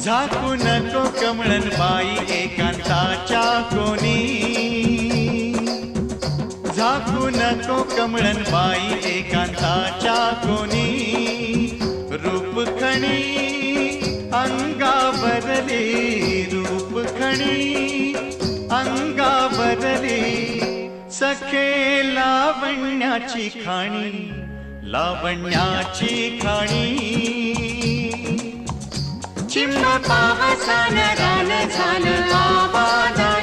झाकू नको कमळन बाई एकांताच्या कोणी, झाकू नको कमळन बाई एकांताच्या कोणी, रूप खणी अंगावरली, रूप खणी अंगावरली, सखे लावण्याची खाणी, लावण्याची खाणी. चिंब पावसान रान झालं आबादानी,